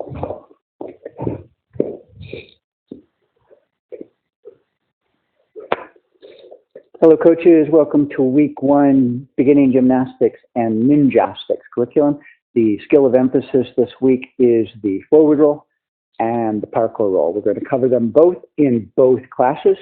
Hello, coaches. Welcome to week one, beginning gymnastics and ninjastics curriculum. The skill of emphasis this week is the forward roll and the parkour roll. We're going to cover them both in both classes.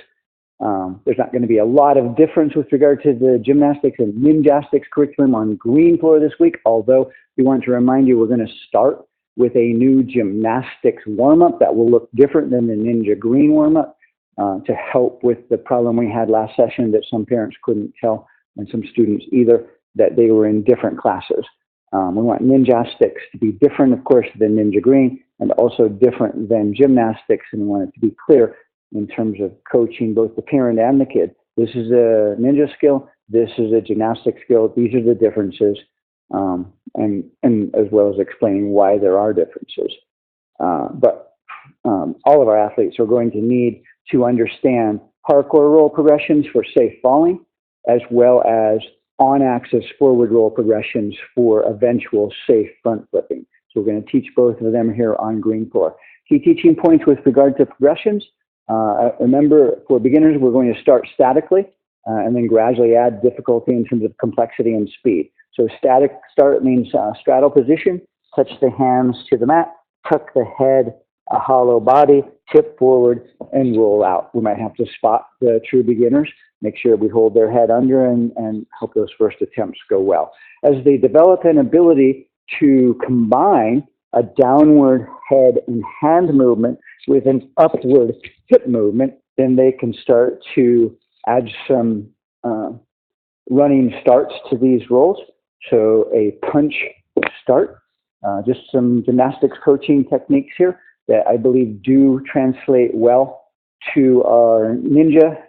There's not going to be a lot of difference with regard to the gymnastics and ninjastics curriculum on green floor this week, although we want to remind you we're going to start with a new gymnastics warm-up that will look different than the Ninja Green warm-up to help with the problem we had last session that some parents couldn't tell and some students either that they were in different classes. We want ninjastics to be different, of course, than Ninja Green and also different than gymnastics, and we want it to be clear in terms of coaching both the parent and the kid. This is a ninja skill. This is a gymnastic skill. These are the differences, and as well as explaining why there are differences. But all of our athletes are going to need to understand parkour roll progressions for safe falling, as well as on-axis forward roll progressions for eventual safe front flipping. So we're going to teach both of them here on green floor. Key teaching points with regard to progressions. Remember, for beginners, we're going to start statically and then gradually add difficulty in terms of complexity and speed. So static start means straddle position, touch the hands to the mat, tuck the head, a hollow body, tip forward, and roll out. We might have to spot the true beginners, make sure we hold their head under and help those first attempts go well. As they develop an ability to combine a downward head and hand movement with an upward hip movement, then they can start to add some running starts to these rolls. So a punch start, just some gymnastics coaching techniques here that I believe do translate well to our ninja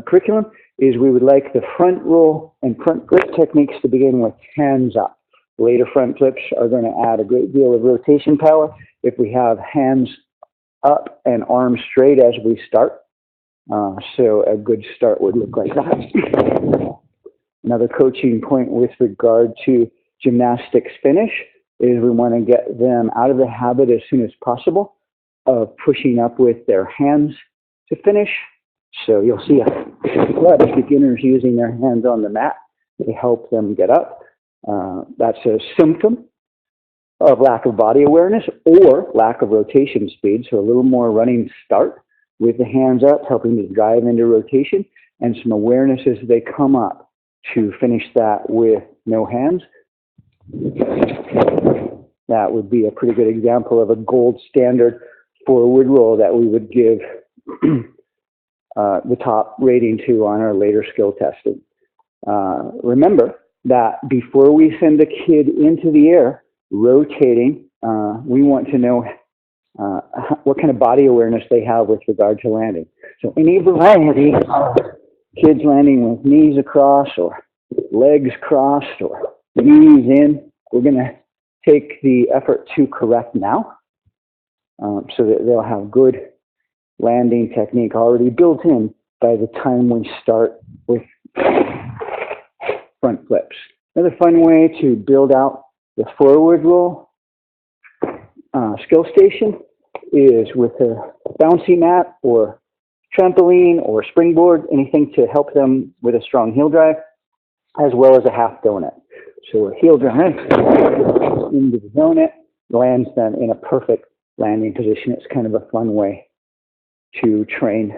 curriculum is we would like the front roll and front flip techniques to begin with hands up. Later front flips are going to add a great deal of rotation power if we have hands up and arms straight as we start. So a good start would look like that. Another coaching point with regard to gymnastics finish is we want to get them out of the habit as soon as possible of pushing up with their hands to finish. So you'll see a lot of beginners using their hands on the mat to help them get up. That's a symptom of lack of body awareness or lack of rotation speed. So a little more running start with the hands up, helping to drive into rotation, and some awareness as they come up to finish that with no hands. That would be a pretty good example of a gold standard forward roll that we would give the top rating to on our later skill testing. Remember that before we send a kid into the air, rotating, we want to know what kind of body awareness they have with regard to landing. So any variety of kids landing with knees across or legs crossed or knees in, we're going to take the effort to correct now so that they'll have good landing technique already built in by the time we start with front flips. Another fun way to build out the forward roll skill station is with a bouncy mat or trampoline or springboard, anything to help them with a strong heel drive, as well as a half donut. So a heel drive into the donut lands them in a perfect landing position. It's kind of a fun way to train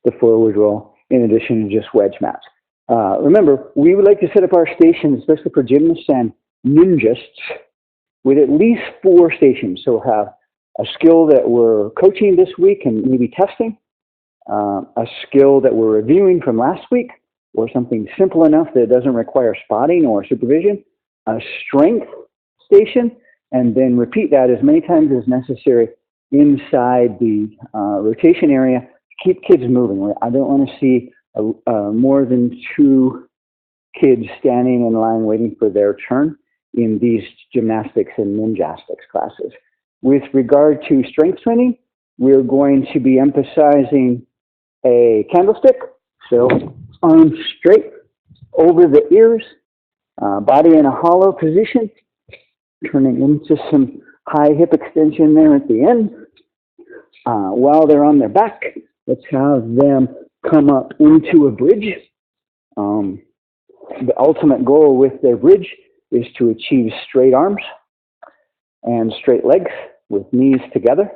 the forward roll in addition to just wedge mats. Remember, we would like to set up our stations, especially for gymnasts and ninjists, with at least 4 stations. So we'll have a skill that we're coaching this week and maybe testing, a skill that we're reviewing from last week, or something simple enough that it doesn't require spotting or supervision, a strength station, and then repeat that as many times as necessary inside the rotation area to keep kids moving. I don't want to see more than 2 kids standing in line waiting for their turn in these gymnastics and ninjastics classes. With regard to strength training, we're going to be emphasizing a candlestick. So arms straight over the ears, body in a hollow position, turning into some high hip extension there at the end. While they're on their back, let's have them come up into a bridge. The ultimate goal with their bridge is to achieve straight arms and straight legs with knees together.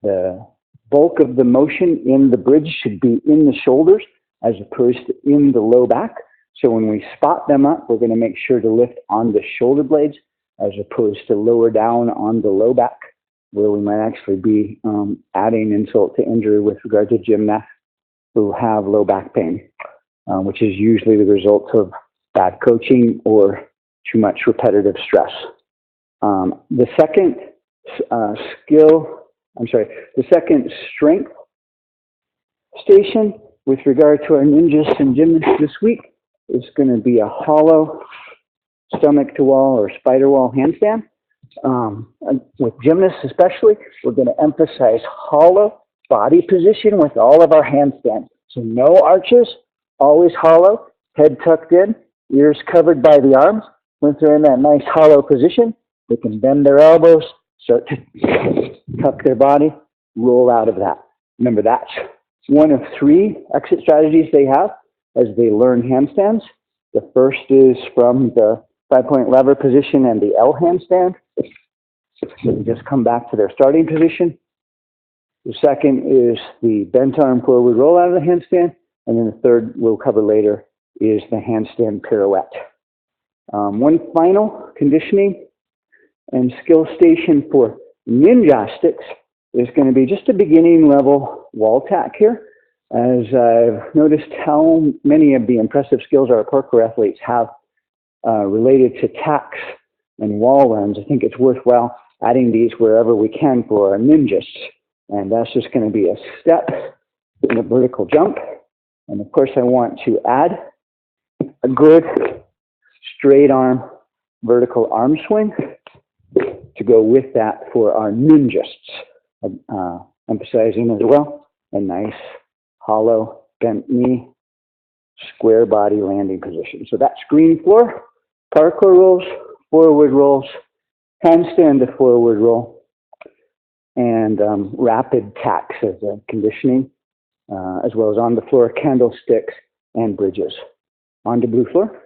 The bulk of the motion in the bridge should be in the shoulders as opposed to in the low back. So when we spot them up, we're going to make sure to lift on the shoulder blades as opposed to lower down on the low back, where we might actually be adding insult to injury with regard to gymnasts who have low back pain, which is usually the result of bad coaching or too much repetitive stress. The second strength station with regard to our ninjas and gymnasts this week is going to be a hollow stomach to wall or spider wall handstand. With gymnasts especially, we're going to emphasize hollow body position with all of our handstands. So no arches, always hollow, head tucked in, ears covered by the arms. Once they're in that nice hollow position, they can bend their elbows, start to tuck their body, roll out of that. Remember, that's one of 3 exit strategies they have as they learn handstands. The first is from the 5-point lever position and the L handstand. So they just come back to their starting position. The second is the bent arm forward roll out of the handstand. And then the third we'll cover later is the handstand pirouette. One final conditioning and skill station for ninjastics is going to be just a beginning level wall tack here. As I've noticed how many of the impressive skills our parkour athletes have related to tacks and wall runs, I think it's worthwhile adding these wherever we can for our ninjas. And that's just going to be a step in a vertical jump. And of course, I want to add a good straight arm vertical arm swing to go with that for our ninjas. Emphasizing as well a nice hollow bent knee, square body landing position. So that's green floor, parkour rolls, forward rolls, handstand to forward roll, and rapid tacks as a conditioning, as well as on the floor candlesticks and bridges. On to blue floor.